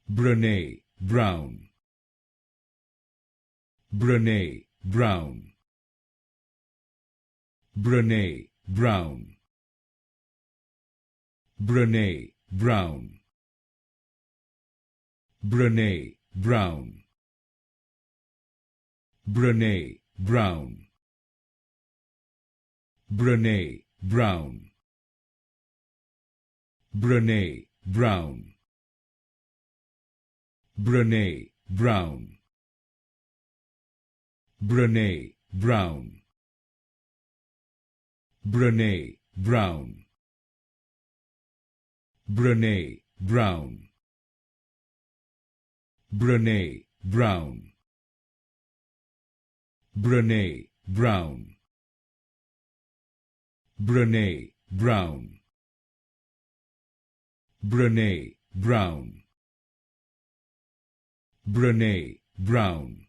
Brené Brown. Brené Brown. Brené Brown. Brené Brown. Brené Brown. Brené Brown. Brené Brown. Brené Brown. Brené Brown. Brené Brown. Brené Brown. Brené Brown. Brené Brown. Brené Brown. Brené Brown. Brené Brown. Brené Brown.